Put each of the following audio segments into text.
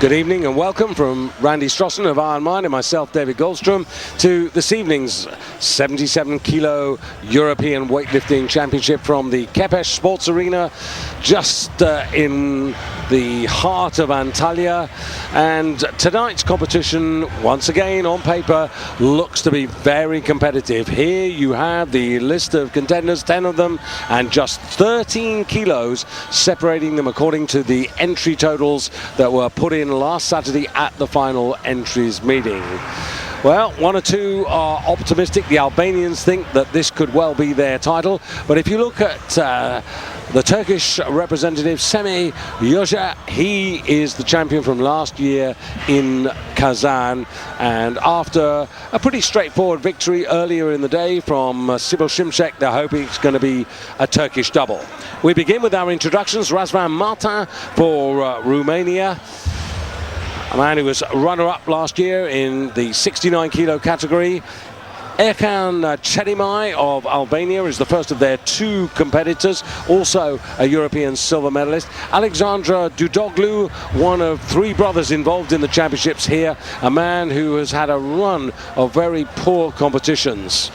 Good evening and welcome from Randy Strossen of Iron Mind and myself, David Goldstrom, to this evening's 77 kilo European Weightlifting Championship from the Képes Sports Arena, just in the heart of Antalya. And tonight's competition, once again on paper, looks to be very competitive. Here you have the list of contenders, 10 of them, and just 13 kilos separating them according to the entry totals that were put in last Saturday at the final entries meeting. Well, one or two are optimistic. The Albanians think that this could well be their title. But if you look at the Turkish representative, Semih Yüce, he is the champion from last year in Kazan. And after a pretty straightforward victory earlier in the day from Sibyl Şimşek, they're hoping it's going to be a Turkish double. We begin with our introductions. Razvan Martin for Romania. A man who was runner-up last year in the 69 kilo category. Erkan Çelimay of Albania is the first of their two competitors, also a European silver medalist. Alexandra Dudoglu, one of three brothers involved in the championships here, a man who has had a run of very poor competitions.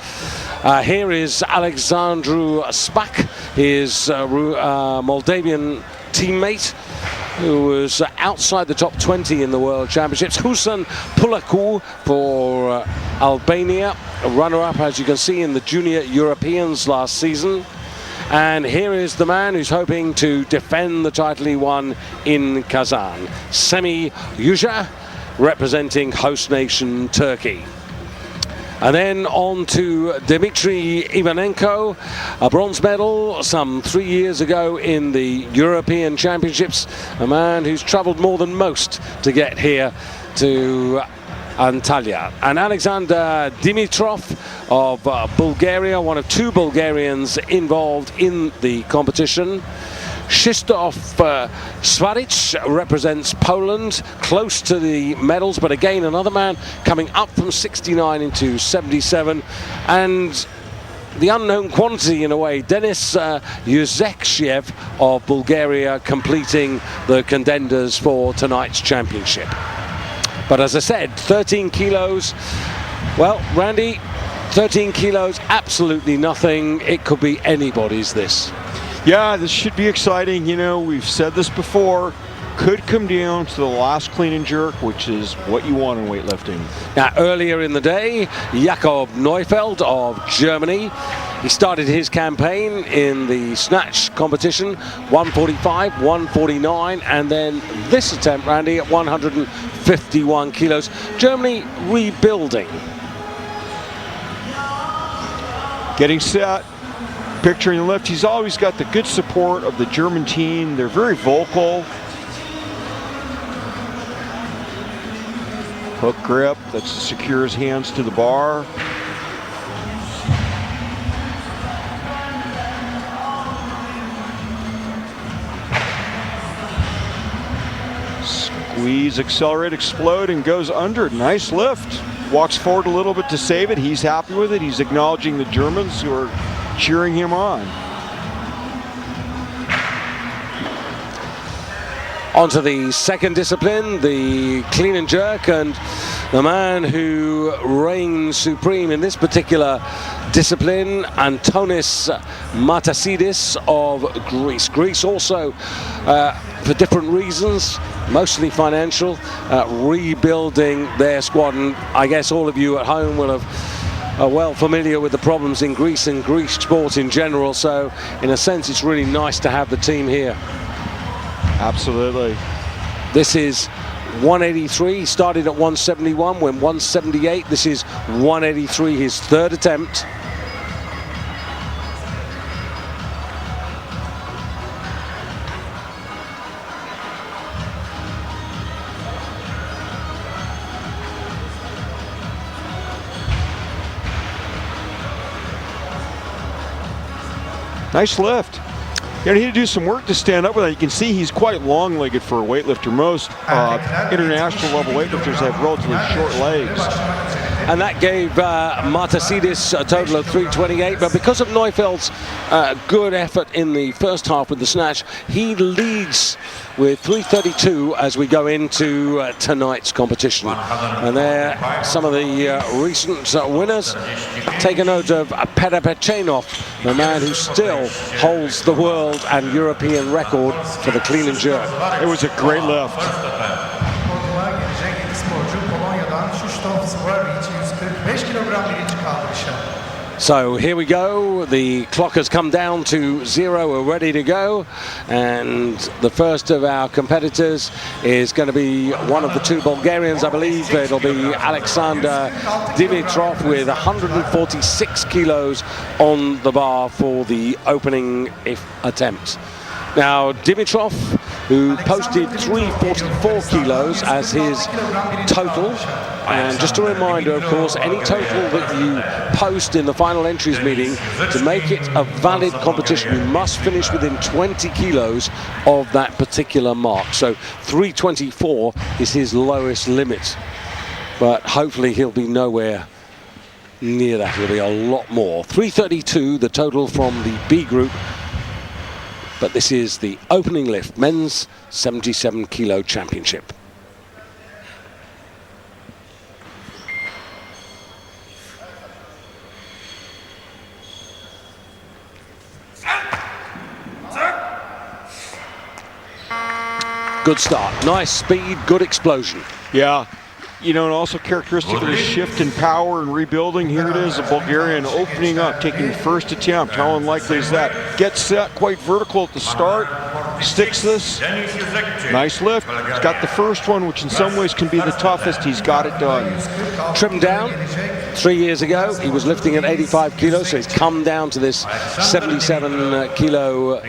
Here is Alexandru Spak, his Moldavian teammate, who was outside the top 20 in the World Championships. Husan Pulaku for Albania, a runner-up, as you can see, in the Junior Europeans last season. And here is the man who's hoping to defend the title he won in Kazan, Semih Yüce, representing host nation Turkey. And then on to Dmitry Ivanenko, a bronze medal some 3 years ago in the European Championships, a man who's traveled more than most to get here to Antalya. And Alexander Dimitrov of Bulgaria, one of two Bulgarians involved in the competition. Krzysztof Svaric represents Poland, close to the medals, but again another man coming up from 69 into 77. And the unknown quantity in a way, Denis Yuzekshiev of Bulgaria, completing the contenders for tonight's championship. But as I said, 13 kilos. Well, Randy, 13 kilos, absolutely nothing. It could be anybody's, this. Yeah, this should be exciting. You know, we've said this before. Could come down to the last clean and jerk, which is what you want in weightlifting. Now, earlier in the day, Jakob Neufeld of Germany, he started his campaign in the snatch competition, 145, 149, and then this attempt, Randy, at 151 kilos. Germany rebuilding. Getting set. Picturing the lift, he's always got the good support of the German team. They're very vocal. Hook grip, that secures hands to the bar. Squeeze, accelerate, explode, and goes under. Nice lift. Walks forward a little bit to save it. He's happy with it. He's acknowledging the Germans who are cheering him on. On to the second discipline, the clean and jerk, and the man who reigns supreme in this particular discipline, Antonis Matasidis of Greece. Greece also, for different reasons, mostly financial, rebuilding their squad. And I guess all of you at home will have are well familiar with the problems in Greece and Greek sport in general, so in a sense it's really nice to have the team here. Absolutely. This is 183, started at 171, went 178. This is 183, his third attempt. Nice lift. You need to do some work to stand up with that. You can see he's quite long-legged for a weightlifter. Most international level weightlifters have relatively short legs. and that gave Martasidis a total of 328. But because of Neufeld's good effort in the first half with the snatch, he leads with 332 as we go into tonight's competition. And there, some of the recent winners. Take a note of Petr Pechenov, the man who still holds the world and European record for the clean and jerk. It was a great lift. So here we go, the clock has come down to 0, we're ready to go, and the first of our competitors is going to be one of the two Bulgarians, I believe. It'll be Alexander Dimitrov with 146 kilos on the bar for the opening attempt. Now, Dimitrov, who posted 344 kilos as his total, and just a reminder, of course, any total that you post in the final entries meeting, to make it a valid competition, you must finish within 20 kilos of that particular mark. So 324 is his lowest limit, but hopefully he'll be nowhere near that. He'll be a lot more. 332, the total from the B group. But this is the opening lift, men's 77 kilo championship. Good start, nice speed, good explosion. Yeah. You know, and also characteristic of the shift in power and rebuilding. Here it is, a Bulgarian opening up, taking the first attempt. How unlikely is that? Gets set quite vertical at the start, sticks this. Nice lift. He's got the first one, which in some ways can be the toughest. He's got it done. Trimmed down 3 years ago. He was lifting at 85 kilos, so he's come down to this 77 kilo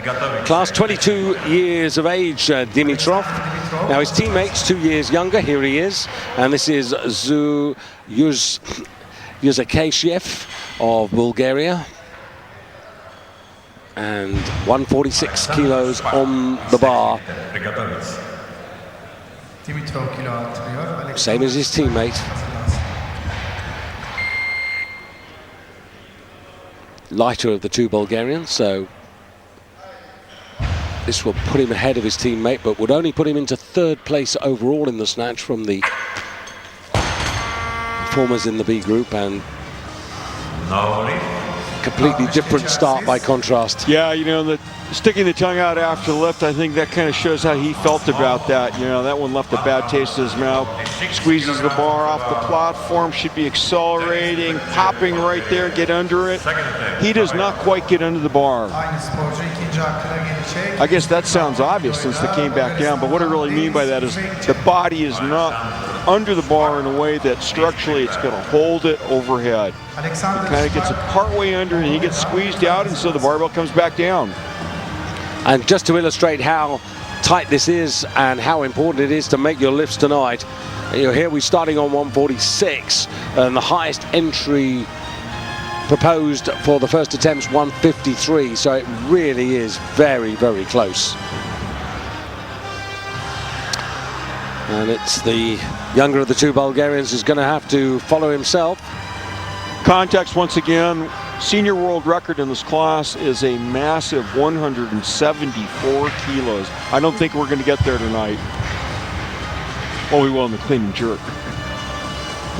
class. 22 years of age, Dimitrov. Now his teammate's 2 years younger. Here he is, and this is Yuzakashiev of Bulgaria, and 146 kilos on the bar, same as his teammate. Lighter of the two Bulgarians, so this will put him ahead of his teammate, but would only put him into third place overall in the snatch from the performers in the B group, and completely different start by contrast. Yeah, you know, sticking the tongue out after the lift, I think that kind of shows how he felt about that. You know, that one left a bad taste in his mouth. Squeezes the bar off the platform, should be accelerating, popping right there, get under it. He does not quite get under the bar. I guess that sounds obvious since they came back down, but what I really mean by that is the body is not under the bar in a way that structurally it's going to hold it overhead. He kind of gets it partway under and he gets squeezed out, and so the barbell comes back down. And just to illustrate how tight this is and how important it is to make your lifts tonight, you know, here we're starting on 146, and the highest entry proposed for the first attempt's 153, so it really is very, very close. And it's the younger of the two Bulgarians who's going to have to follow himself. Context once again, senior world record in this class is a massive 174 kilos. I don't think we're going to get there tonight. Well, we will in the clean and jerk.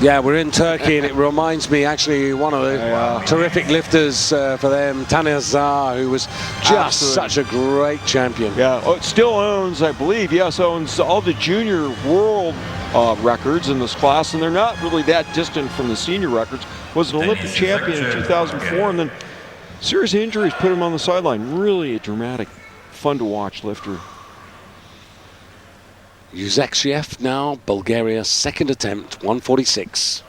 Yeah, we're in Turkey, and it reminds me actually one of the terrific lifters for them, Taner Zar, who was just such a great champion. Yeah, it still owns, I believe, owns all the junior world records in this class, and they're not really that distant from the senior records. Was an Olympic champion in 2004, and then serious injuries put him on the sideline. Really a dramatic, fun to watch lifter. Yuzakashiev now, Bulgaria, second attempt, 146.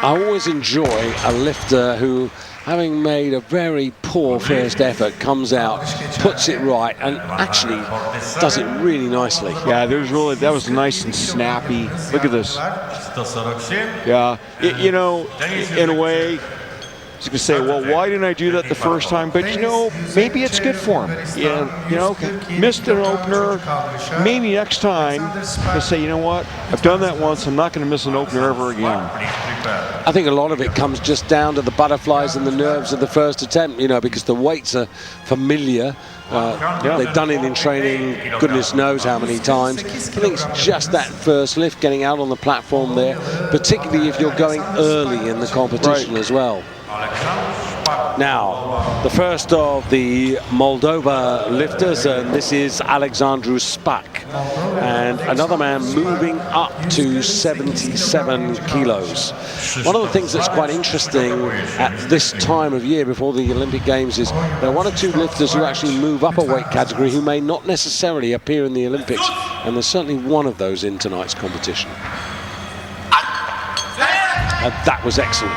I always enjoy a lifter who, having made a very poor first effort, comes out, puts it right, and actually does it really nicely. Yeah, that was nice and snappy. Look at this. Yeah, you know, in a way, I was going to say, well, why didn't I do that the first time? But, you know, maybe it's good for him. Yeah, you know, missed an opener. Maybe next time, to say, you know what, I've done that once. I'm not going to miss an opener ever again. I think a lot of it comes just down to the butterflies and the nerves of the first attempt, you know, because the weights are familiar. They've done it in training, goodness knows how many times. I think it's just that first lift, getting out on the platform there, particularly if you're going early in the competition as well. Now, the first of the Moldova lifters, and this is Alexandru Spac, and another man moving up to 77 kilos. One of the things that's quite interesting at this time of year before the Olympic Games is there are one or two lifters who actually move up a weight category who may not necessarily appear in the Olympics, and there's certainly one of those in tonight's competition. And that was excellent.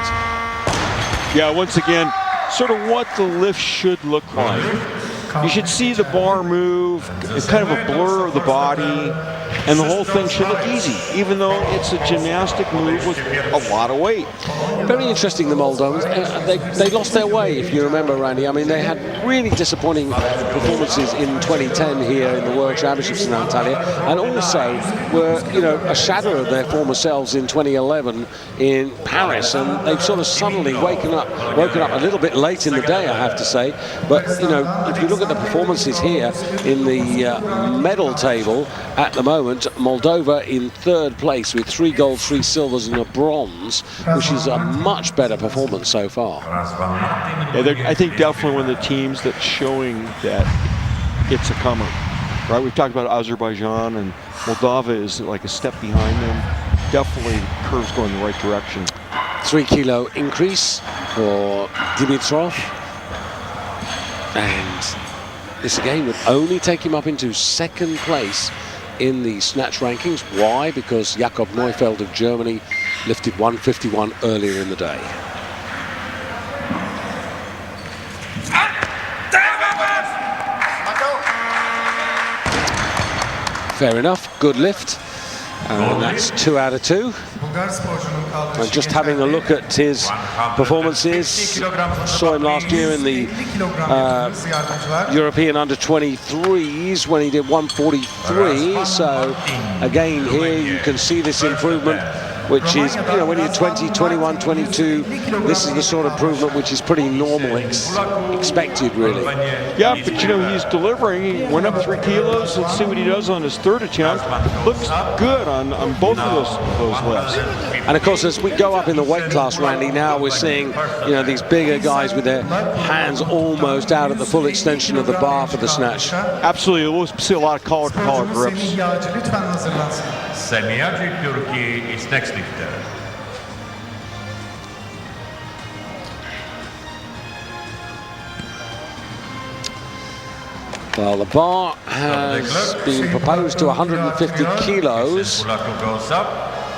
Yeah, once again, sort of what the lift should look like. You should see the bar move. It's kind of a blur of the body, and the whole thing should look easy, even though it's a gymnastic move with a lot of weight. Very interesting, the Moldovans. They lost their way, if you remember, Randy. I mean, they had really disappointing performances in 2010 here in the World Championships in Antalya, and also were, you know, a shadow of their former selves in 2011 in Paris, and they've sort of suddenly woken up a little bit late in the day, I have to say. But, you know, if you look at the performances here in the medal table at the moment, Moldova in third place with 3 golds, 3 silvers and a bronze, which is a much better performance so far. Yeah, I think definitely one of the teams that's showing that it's a comer. Right, we've talked about Azerbaijan, and Moldova is like a step behind them. Definitely curves going in the right direction. 3 kilo increase for Dimitrov, and this again would only take him up into second place in the snatch rankings. Why? Because Jakob Neufeld of Germany lifted 151 earlier in the day. Fair enough, good lift. And that's 2 out of 2. And just having a look at his performances, saw him last year in the European under-23s when he did 143. So again here you can see this improvement, which is, you know, when you're 20, 21, 22, this is the sort of improvement which is pretty normal, expected really. Yeah, but you know, he's delivering. He went up 3 kilos. Let's see what he does on his third attempt. Looks good on both of those lifts. And of course, as we go up in the weight class, Randy, now we're seeing, you know, these bigger guys with their hands almost out at the full extension of the bar for the snatch. Absolutely, we'll see a lot of collar-to-collar grips. Semiaji Turkey is next lifter. Well, the bar has been proposed to 150 kilos.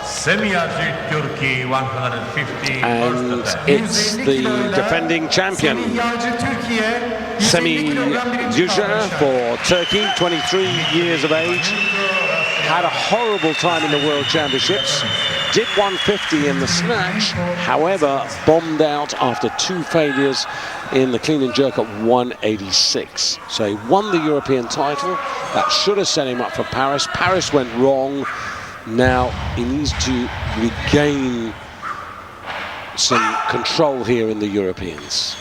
Semiaji Turkey 150. And it's the defending champion, Semi Yusha for Turkey, 23 years of age. Had a horrible time in the World Championships. Did 150 in the snatch, however, bombed out after 2 failures in the clean and jerk at 186. So he won the European title. That should have set him up for Paris. Paris went wrong. Now he needs to regain some control here in the Europeans.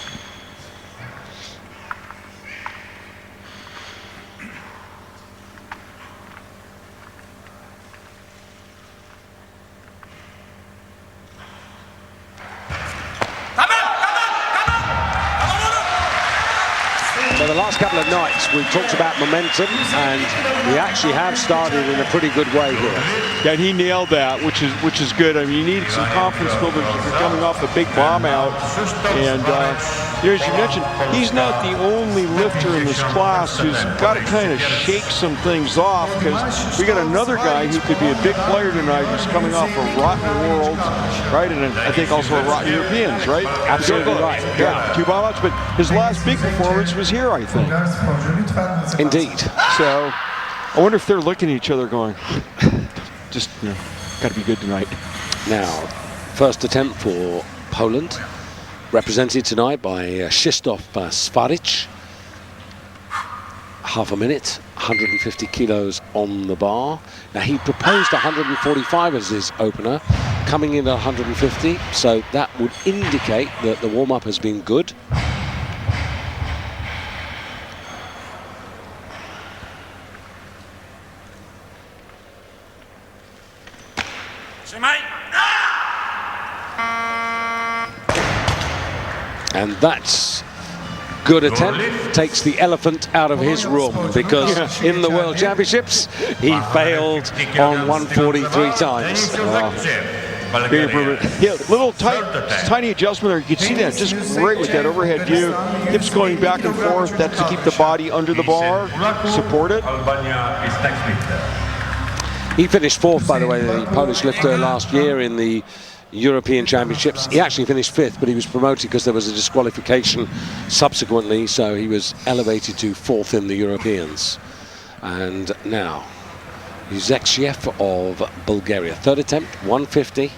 So the last couple of nights we've talked about momentum, and we actually have started in a pretty good way here. Yeah, and he nailed that, which is good. I mean, you need some confidence builders if you're coming off a big bomb out, and as you mentioned, he's not the only lifter in this class who's got to kind of shake some things off, because we got another guy who could be a big player tonight who's coming off a rotten Worlds, right? And I think also a rotten Europeans, right? Absolutely right. Yeah, 2 buyouts, but his last big performance was here, I think. Indeed. So I wonder if they're looking at each other going, just, got to be good tonight. Now, first attempt for Poland, represented tonight by Krzysztof Svaric. Half a minute, 150 kilos on the bar. Now, he proposed 145 as his opener, coming in at 150, so that would indicate that the warm-up has been good. And that's good attempt, takes the elephant out of his room, because in the World Championships he failed on 143 times. Big improvement. Yeah, little tiny adjustment there. You can see that just great with that overhead view. Hips going back and forth. That's to keep the body under the bar, support it. He finished 4th, by the way, the Polish lifter last year in the European Championships. He actually finished 5th, but he was promoted because there was a disqualification subsequently, so he was elevated to 4th in the Europeans. And now, Yuzekshiev of Bulgaria. 3rd attempt, 150.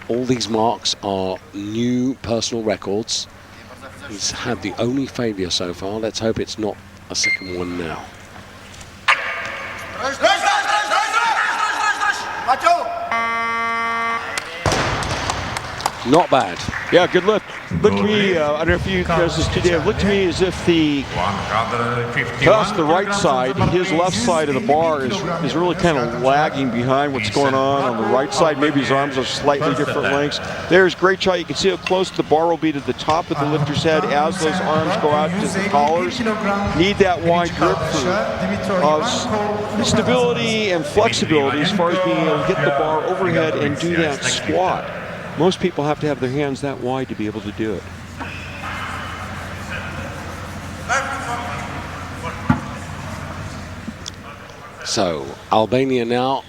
All these marks are new personal records. He's had the only failure so far. Let's hope it's not a second one now. Not bad. Yeah, good lift. Looked to me, I don't know if you noticed this today, it looked to me as if the right side, his left side of the bar is really kind of lagging behind what's going on the right side. Maybe his arms are slightly different lengths. There's great shot. You can see how close the bar will be to the top of the lifter's head as those arms go out to the collars. Need that wide grip for stability and flexibility as far as being able to get the bar overhead and do that squat. Most people have to have their hands that wide to be able to do it. So, Albania now,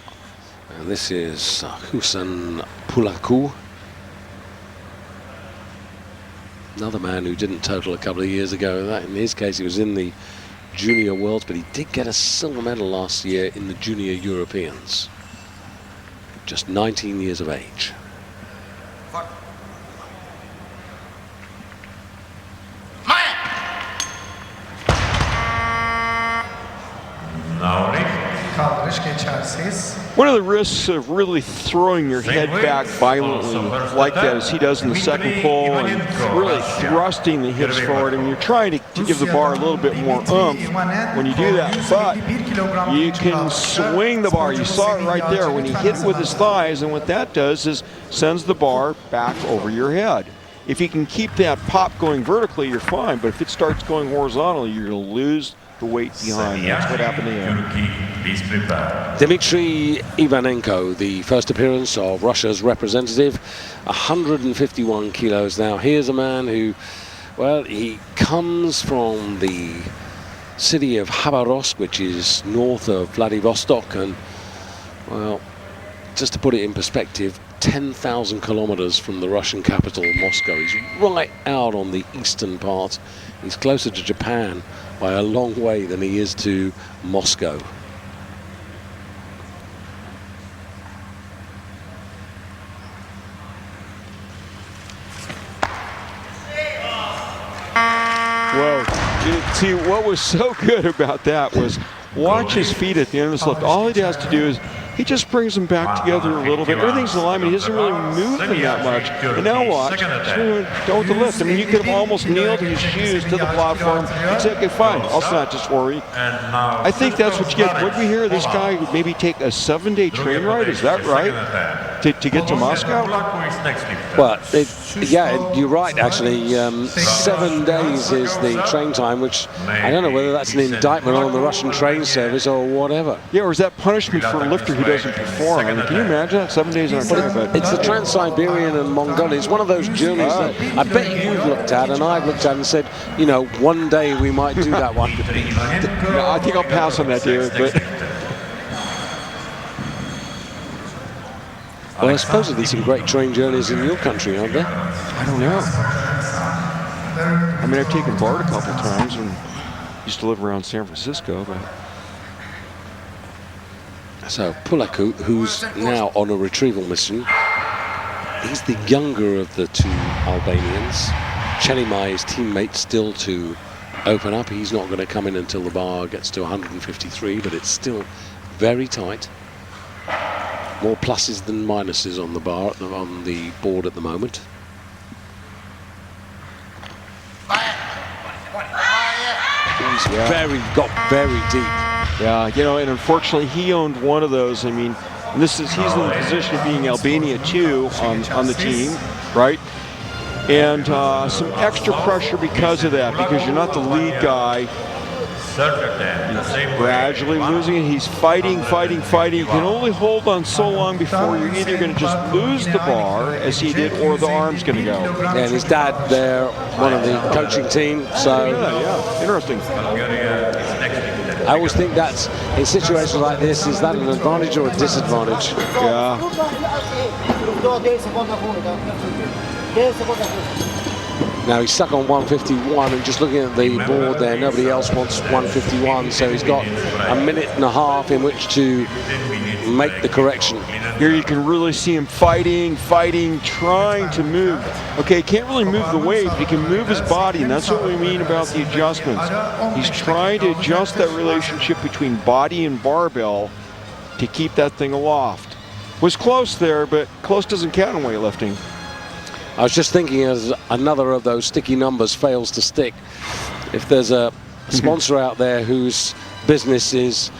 and this is Husan Pulaku. Another man who didn't total a couple of years ago. In his case, he was in the Junior Worlds, but he did get a silver medal last year in the Junior Europeans. Just 19 years of age. One of the risks of really throwing your head back violently like that, as he does in the second pull, and really thrusting the hips forward, and you're trying to give the bar a little bit more oomph when you do that, but you can swing the bar. You saw it right there when he hit with his thighs, and what that does is sends the bar back over your head. If you can keep that pop going vertically, you're fine, but if it starts going horizontally, you're going to lose the weight behind. That's what happened to him. Dmitry Ivanenko, the first appearance of Russia's representative, 151 kilos now. Here's a man who, well, he comes from the city of Khabarovsk, which is north of Vladivostok, and, well, just to put it in perspective, 10,000 kilometers from the Russian capital, Moscow. He's right out on the eastern part. He's closer to Japan by a long way than he is to Moscow. Whoa. See, what was so good about that was watch his feet at the end of this lift. All he has to do is he just brings them back together a little bit. Everything's in alignment. He doesn't really move them that much. And now watch. Don't with the lift. I mean, you could have almost nailed his shoes to the platform. You'd say, okay, fine. I'll snatch this for you. I think that's what you get. What we hear, this guy would maybe take a 7-day train ride. Is that right? To get to Moscow? Well, yeah, you're right, actually. 7 days is the train time, which I don't know whether that's an indictment on the Russian train service or whatever. Yeah, or is that punishment for a lifter who doesn't perform. I mean, can you imagine that 7 days on a trip? It's the Trans-Siberian and Mongolia. It's one of those journeys that I bet you've looked at and I've looked at and said, you know, one day we might do that one. No, I think I'll pass on that, David. But well, I suppose there's some great train journeys in your country, aren't there? I don't know. I mean, I've taken BART a couple times when I used to live around San Francisco, but. So Pulaku, who's now on a retrieval mission, he's the younger of the two Albanians. Chelimai, his teammate, still to open up. He's not going to come in until the bar gets to 153, but it's still very tight. More pluses than minuses on the bar, on the board at the moment. He's got very deep. Yeah, you know, and unfortunately he owned one of those. I mean, and he's in the position of being Albania too on the team, right? And some extra pressure because of that, because you're not the lead guy. Gradually losing it. He's fighting. You can only hold on so long before you're either going to just lose the bar, as he did, or the arm's going to go. And his dad there, one of the coaching team. So yeah, interesting. I always think that's, in situations like this, is that an advantage or a disadvantage? Yeah. Now he's stuck on 151, and just looking at the board there, nobody else wants 151, so he's got a minute and a half in which to make the correction. Here you can really see him fighting, trying to move. Okay, he can't really move the weight, but he can move his body, and that's what we mean about the adjustments. He's trying to adjust that relationship between body and barbell to keep that thing aloft. Was close there, but close doesn't count in weightlifting. I was just thinking, as another of those sticky numbers fails to stick, if there's a sponsor out there whose business is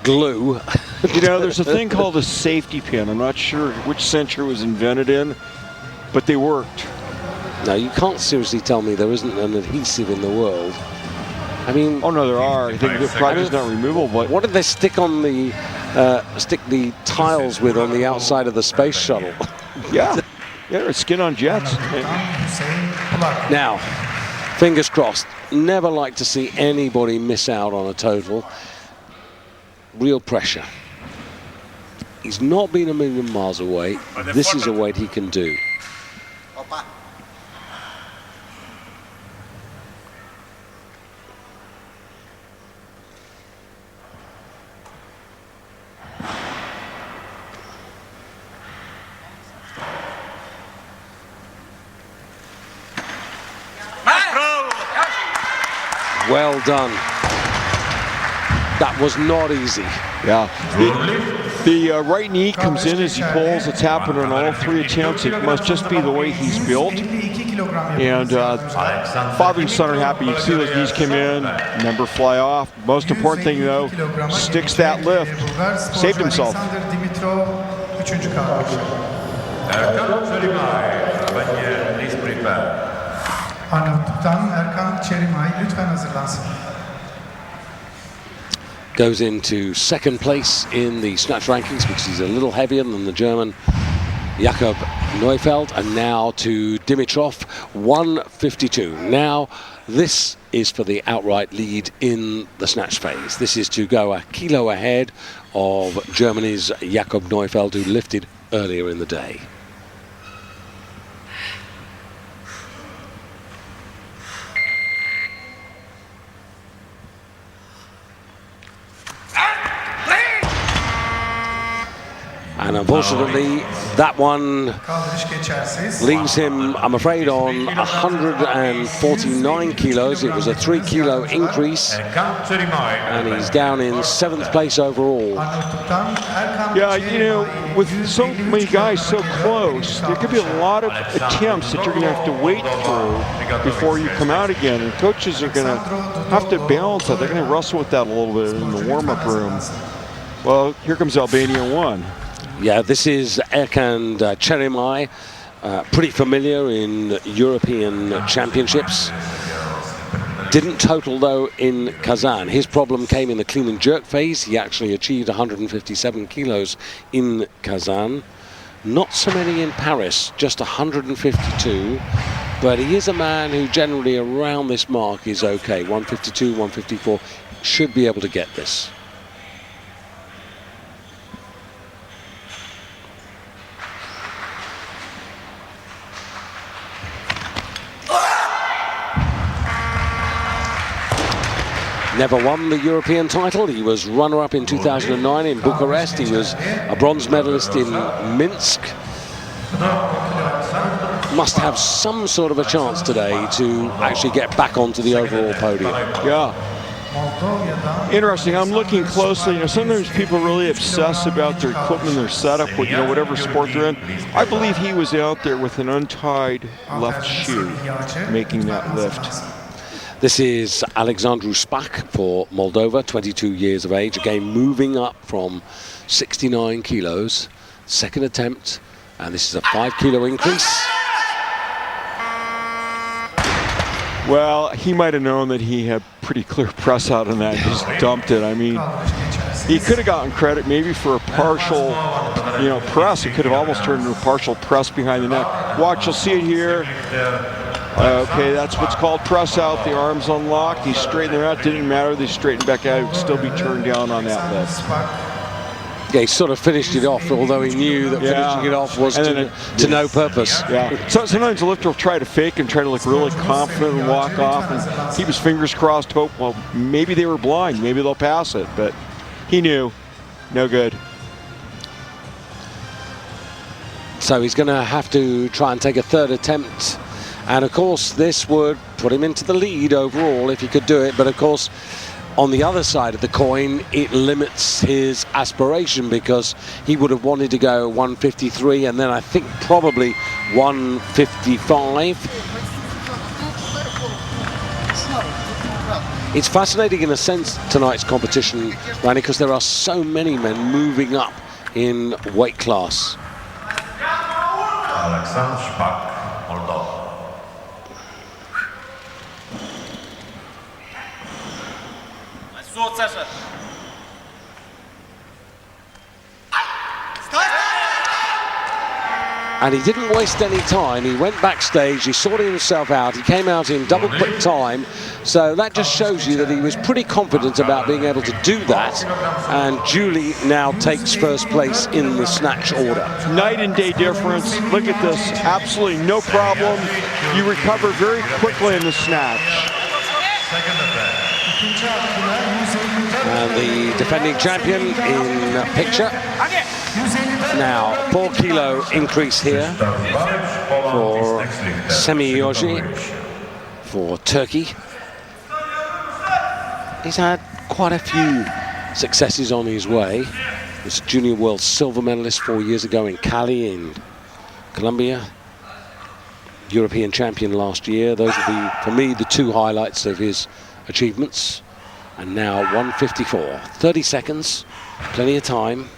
glue. You know, there's a thing called a safety pin. I'm not sure which century it was invented in, but they worked. Now, you can't seriously tell me there isn't an adhesive in the world. I mean... Oh, no, there are. I think the product is not removable, but... What did they stick on the, stick the tiles with on the outside of the space shuttle? Yeah. Yeah, it's skin on jets. Now, fingers crossed. Never like to see anybody miss out on a total. Real pressure. He's not been a million miles away. This is a weight he can do. Well done. That was not easy. Yeah. The right knee comes in as he pulls. It's happened on all three attempts. It must just be the way he's built. And father and son are happy. You can see those knees come in, number fly off. Most important thing, though, sticks that lift. Saved himself. Goes into second place in the snatch rankings because he's a little heavier than the German Jakob Neufeld, and now to Dimitrov, 152. Now this is for the outright lead in the snatch phase. This is to go a kilo ahead of Germany's Jakob Neufeld, who lifted earlier in the day. And unfortunately, that one leaves him, I'm afraid, on 149 kilos. It was a 3 kilo increase, and he's down in 7th place overall. Yeah, you know, with so many guys so close, there could be a lot of attempts that you're going to have to wait through before you come out again. And coaches are going to have to balance that. They're going to wrestle with that a little bit in the warm-up room. Well, here comes Albania 1. Yeah, this is Erkan Chelimai, pretty familiar in European championships. Didn't total though in Kazan. His problem came in the clean and jerk phase. He actually achieved 157 kilos in Kazan. Not so many in Paris, just 152. But he is a man who generally around this mark is okay. 152, 154, should be able to get this. Never won the European title. He was runner-up in 2009 in Bucharest. He was a bronze medalist in Minsk. Must have some sort of a chance today to actually get back onto the overall podium. Yeah. Interesting. I'm looking closely. You know, sometimes people really obsess about their equipment, their setup, you know, whatever sport they're in. I believe he was out there with an untied left shoe making that lift. This is Alexandru Spac for Moldova, 22 years of age. Again, moving up from 69 kilos. Second attempt, and this is a 5-kilo increase. Well, he might have known that he had pretty clear press out on that. He just dumped it. I mean, he could have gotten credit maybe for a partial, you know, press. It could have almost turned into a partial press behind the neck. Watch, you'll see it here. Okay, that's what's called press out. The arms unlocked. He straightened them out. Didn't matter. They straightened back out. He would still be turned down on that lift. Yeah, he sort of finished it off, although he knew that finishing it off was to no purpose. Yeah. So sometimes the lifter will try to fake and try to look really confident and walk off and keep his fingers crossed, hope, well, maybe they were blind. Maybe they'll pass it. But he knew. No good. So he's going to have to try and take a third attempt. And of course, this would put him into the lead overall if he could do it. But of course, on the other side of the coin, it limits his aspiration because he would have wanted to go 153 and then I think probably 155. It's fascinating in a sense, tonight's competition, Randy, because there are so many men moving up in weight class. Alexander Spac, Moldova. And he didn't waste any time. He went backstage, he sorted himself out, he came out in double quick time. So that just shows you that he was pretty confident about being able to do that. And Julie now takes first place in the snatch order. Night and day difference. Look at this. Absolutely no problem. You recover very quickly in the snatch. And the defending champion in picture. Now, 4-kilo increase here for Semioji for Turkey. He's had quite a few successes on his way. He was a junior world silver medalist 4 years ago in Cali in Colombia. European champion last year. Those will be, for me, the two highlights of his achievements. And now 154, 30 seconds, plenty of time.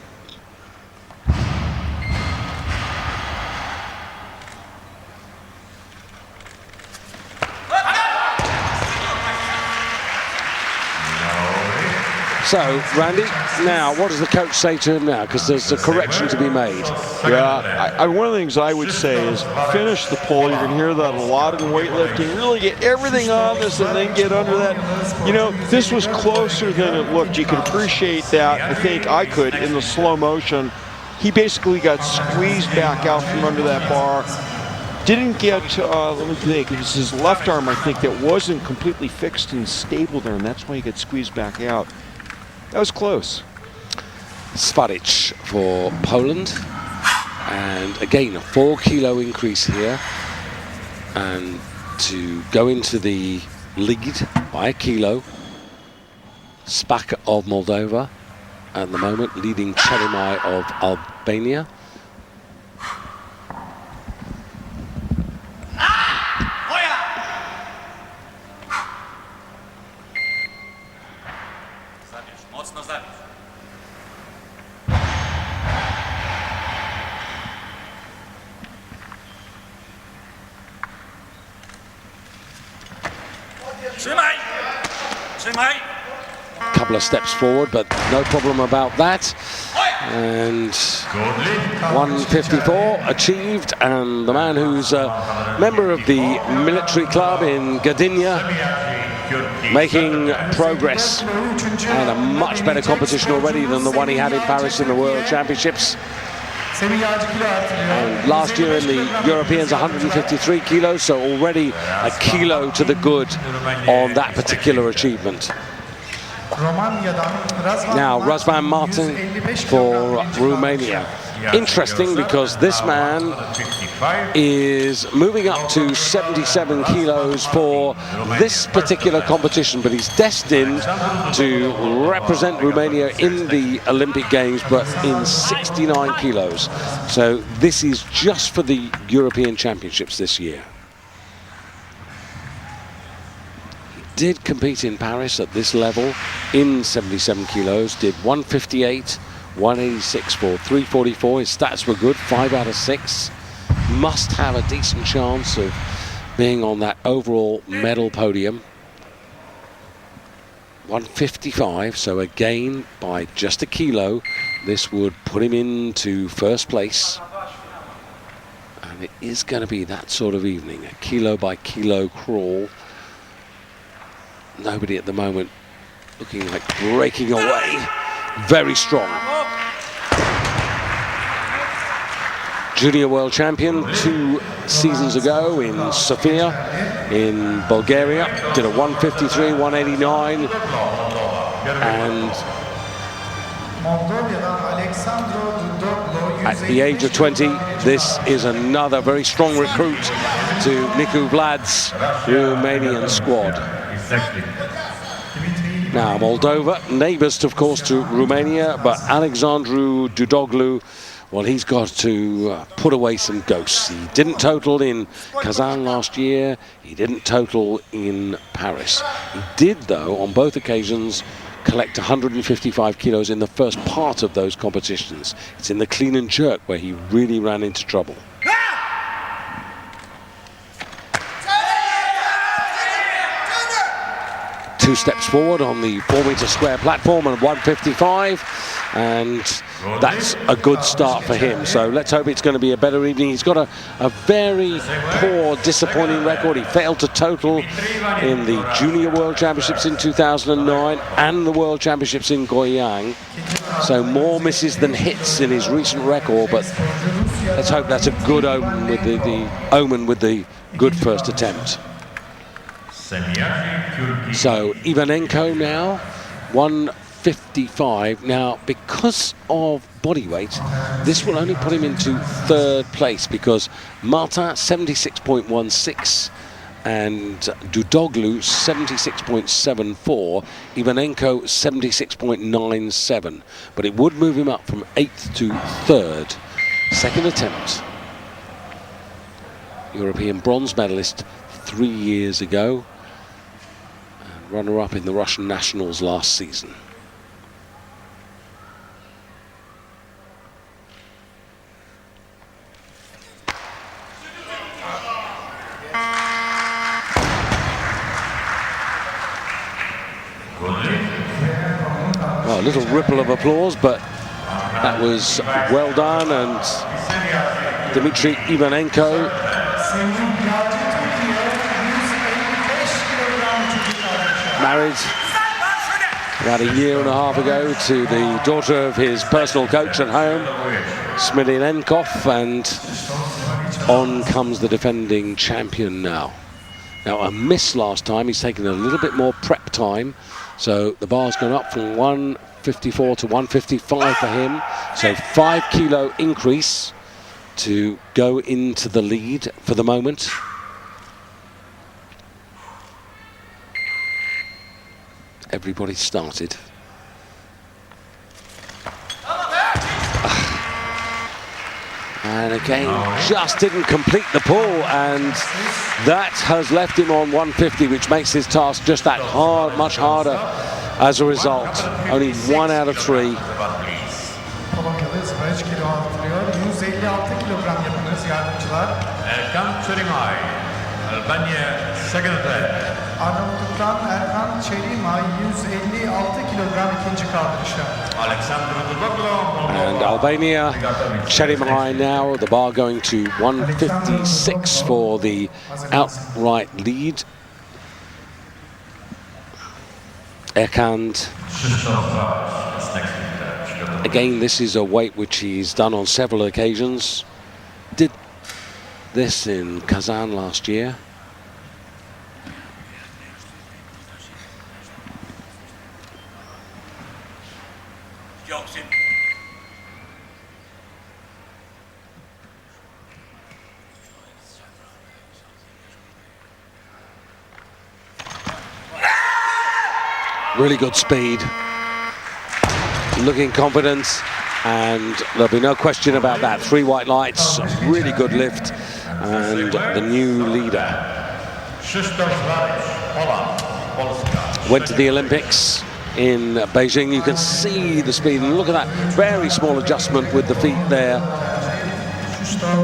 So, Randy, now what does the coach say to him now? Because there's a correction to be made. Yeah, one of the things I would say is finish the pull. You're going to hear that a lot in weightlifting. Really get everything on this and then get under that. You know, this was closer than it looked. You could appreciate that. I think I could in the slow motion. He basically got squeezed back out from under that bar. Didn't get, let me think, it was his left arm, I think, that wasn't completely fixed and stable there, and that's why he got squeezed back out. That was close. Svaric for Poland. And again, a 4-kilo increase here. And to go into the lead by a kilo, Spac of Moldova, at the moment leading Cheremai of Albania. Couple of steps forward, but no problem about that. And 154 achieved, and the man who's a member of the military club in Gdynia making progress and a much better competition already than the one he had in Paris in the World Championships. And last year in the Europeans, 153 kilos, so already a kilo to the good on that particular achievement. Now, Razvan Martin for Romania. Interesting, because this man is moving up to 77 kilos for this particular competition, but he's destined to represent Romania in the Olympic Games, but in 69 kilos. So this is just for the European Championships this year. Did compete in Paris at this level in 77 kilos, did 158, 186 for 344. His stats were good, 5 out of 6. Must have a decent chance of being on that overall medal podium. 155, so again by just a kilo, this would put him into first place. And it is going to be that sort of evening, a kilo by kilo crawl. Nobody at the moment looking like breaking away. Very strong. Junior world champion 2 seasons ago in Sofia in Bulgaria. Did a 153, 189. And at the age of 20, this is another very strong recruit to Nicu Vlad's Romanian squad. Now, Moldova, neighbours, of course, to Romania, but Alexandru Dudoglu, well, he's got to put away some ghosts. He didn't total in Kazan last year. He didn't total in Paris. He did, though, on both occasions, collect 155 kilos in the first part of those competitions. It's in the clean and jerk where he really ran into trouble. 2 steps forward on the 4-meter square platform and 155, and that's a good start for him. So let's hope it's going to be a better evening. He's got a very poor, disappointing record. He failed to total in the Junior World Championships in 2009 and the World Championships in Goyang. So more misses than hits in his recent record, but let's hope that's a good omen with the good first attempt. So Ivanenko now 155. Now, because of body weight, this will only put him into 3rd place, because Martin 76.16 and Dudoglu 76.74, Ivanenko 76.97, but it would move him up from 8th to 3rd. Second attempt. European bronze medalist 3 years ago. Runner-up in the Russian Nationals last season. Well, a little ripple of applause, but that was well done, and Dmitry Ivanenko married about a year and a half ago to the daughter of his personal coach at home, Smilenkov, and on comes the defending champion now. Now, a miss last time. He's taken a little bit more prep time, so the bar's gone up from 154 to 155 for him. So 5 kilo increase to go into the lead for the moment. Everybody started. And again, just didn't complete the pull, and that has left him on 150, which makes his task just that much harder as a result. Only 1 out of 3. Albania, second attempt. Arnavutluk'tan Erkan Çelimay 156 kilogram ikinci kaldırışa. And Albania, Cherimai now, the bar going to 156 for the outright lead. Erkand, again, this is a weight which he's done on several occasions. Did this in Kazan last year. Really good speed, looking confident, and there'll be no question about that. 3 white lights, really good lift, and the new leader. Went to the Olympics in Beijing. You can see the speed, and look at that very small adjustment with the feet there.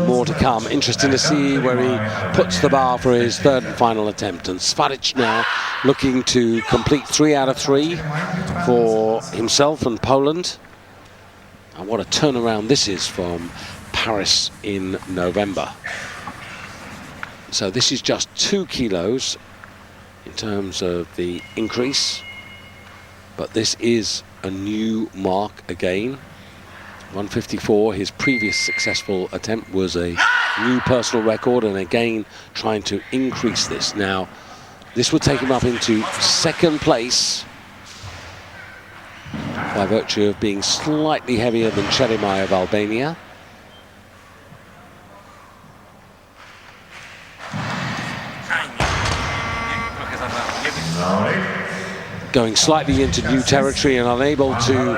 More to come. Interesting to see where he puts the bar for his 3rd and final attempt. And Svaric now looking to complete 3 out of 3 for himself and Poland. And what a turnaround this is from Paris in November. So this is just 2 kilos in terms of the increase, but this is a new mark again. 154, his previous successful attempt was a new personal record, and again trying to increase this. Now, this would take him up into 2nd place by virtue of being slightly heavier than Cherimai of Albania. Going slightly into new territory and unable to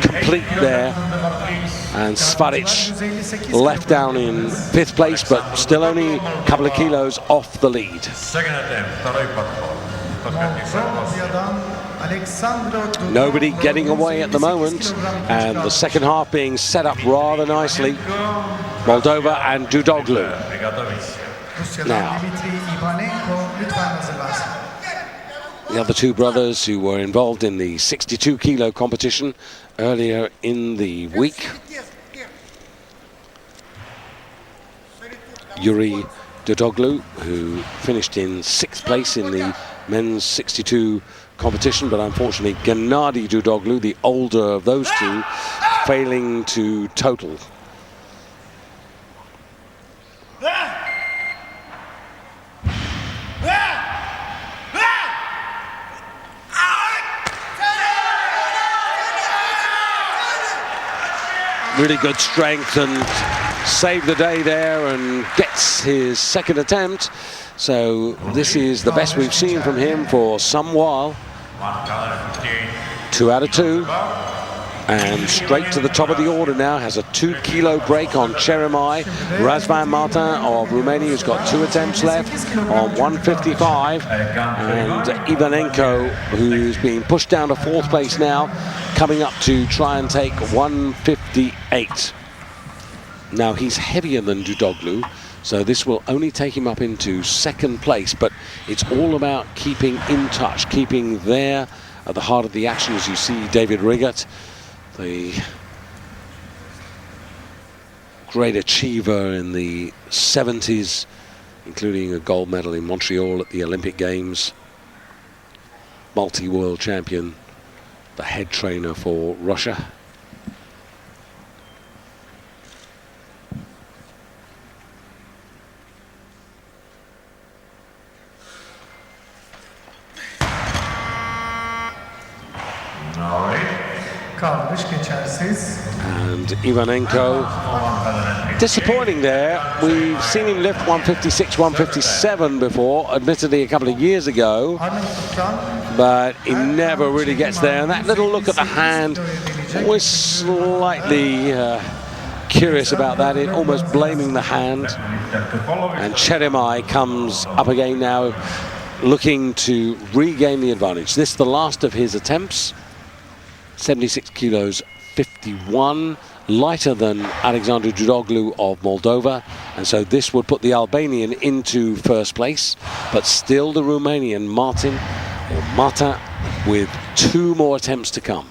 complete there. And Svaric left down in 5th place, but still only a couple of kilos off the lead. Nobody getting away at the moment, and the second half being set up rather nicely. Moldova and Dudoglu. Now, the other 2 brothers who were involved in the 62 kilo competition earlier in the week. Yuri Dudoglu, who finished in 6th place in the men's 62 competition, but unfortunately Gennady Dudoglu, the older of those 2, failing to total. Really good strength and saved the day there and gets his 2nd attempt. So this is the best we've seen from him for some while. 2 out of 2. And straight to the top of the order now, has a 2 kilo break on Cherimai. Razvan Martin of Romania, who's got 2 attempts left on 155. And Ivanenko, who's been pushed down to 4th place now, coming up to try and take 158. Now he's heavier than Dudoglu, so this will only take him up into 2nd place, but it's all about keeping in touch, keeping there at the heart of the action. As you see David Riggott, the great achiever in the 70s, including a gold medal in Montreal at the Olympic Games, multi-world champion, the head trainer for Russia. And Ivanenko, disappointing there. We've seen him lift 156, 157 before, admittedly a couple of years ago, but he never really gets there. And that little look at the hand, always slightly curious about that, almost blaming the hand. And Cherimai comes up again now, looking to regain the advantage. This is the last of his attempts. 76 kilos, 51. lighter than Alexandru Dudoglu of Moldova, and so this would put the Albanian into first place, but still the Romanian Martin or Mata with 2 more attempts to come.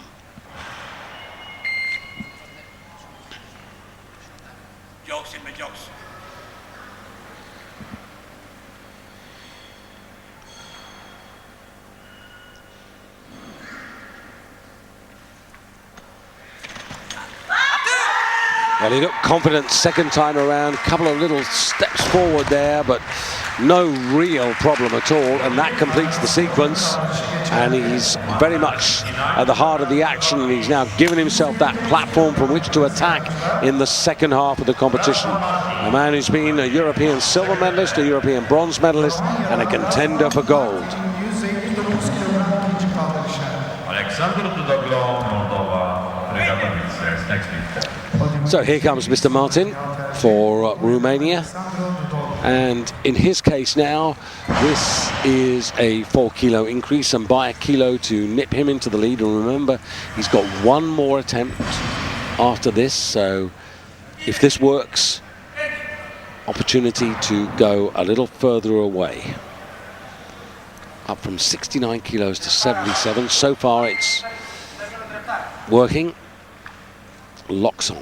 Well, he looked confident second time around, a couple of little steps forward there, but no real problem at all, and that completes the sequence. And he's very much at the heart of the action, and he's now given himself that platform from which to attack in the second half of the competition. A man who's been a European silver medalist, a European bronze medalist, and a contender for gold. So here comes Mr. Martin for Romania, and in his case now this is a 4 kilo increase, and by a kilo to nip him into the lead. And remember, he's got 1 more attempt after this, so if this works, opportunity to go a little further away, up from 69 kilos to 77. So far it's working. Locks on.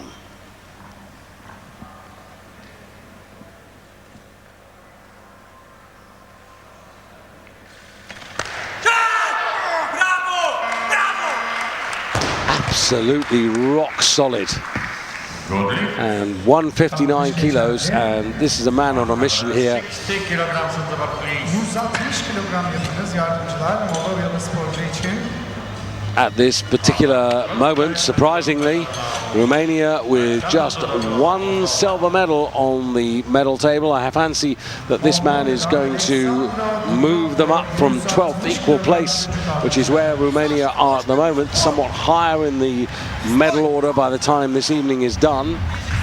Absolutely rock solid. And 159 kilos, and this is a man on a mission here. 160 kilogram yapınız yardımcılar Moldovalı sporcu için. At this particular moment, surprisingly, Romania with just 1 silver medal on the medal table. I fancy that this man is going to move them up from 12th equal place, which is where Romania are at the moment, somewhat higher in the medal order by the time this evening is done.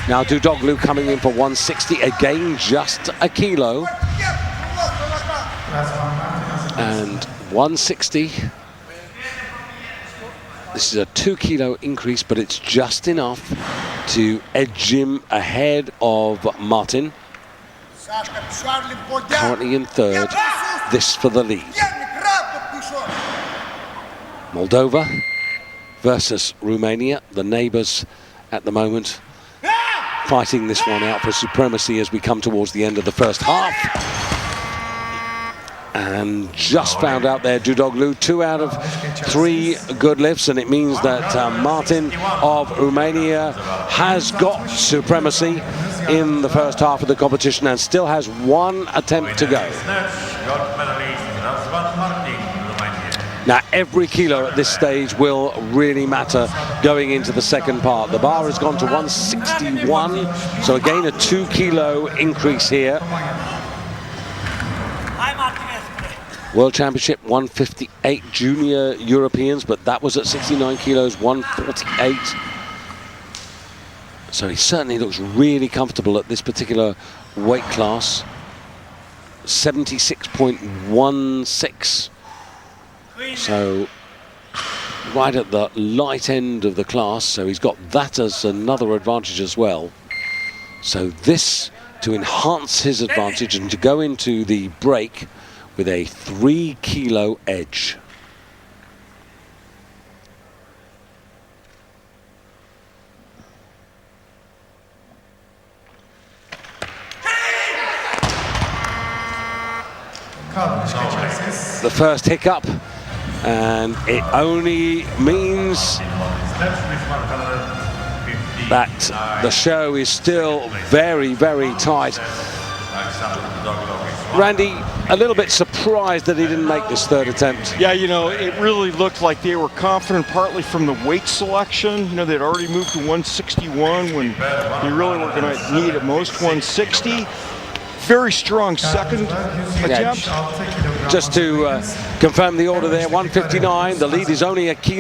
Now Dudoglu coming in for 160, again just a kilo. And 160. This is a 2 kilo increase, but it's just enough to edge him ahead of Martin. Currently in third, this for the lead. Moldova versus Romania, the neighbours at the moment, fighting this one out for supremacy as we come towards the end of the first half. And just found out there, Dudoglu, 2 out of 3 good lifts, and it means that Martin of Romania has got supremacy in the first half of the competition and still has 1 attempt to go. Now, every kilo at this stage will really matter going into the second part. The bar has gone to 161, so again a 2 kilo increase here. World Championship 158 junior Europeans, but that was at 69 kilos, 148. So he certainly looks really comfortable at this particular weight class. 76.16. So right at the light end of the class, so he's got that as another advantage as well. So this to enhance his advantage and to go into the break with a 3 kilo edge. The first hiccup, and it only means that the show is still very, very tight. Randy, a little bit surprised that he didn't make this third attempt. Yeah, you know, it really looked like they were confident, partly from the weight selection. You know, they'd already moved to 161 when they really were going to need at most 160. Very strong second attempt. Just to confirm the order there, 159. The lead is only a kilo.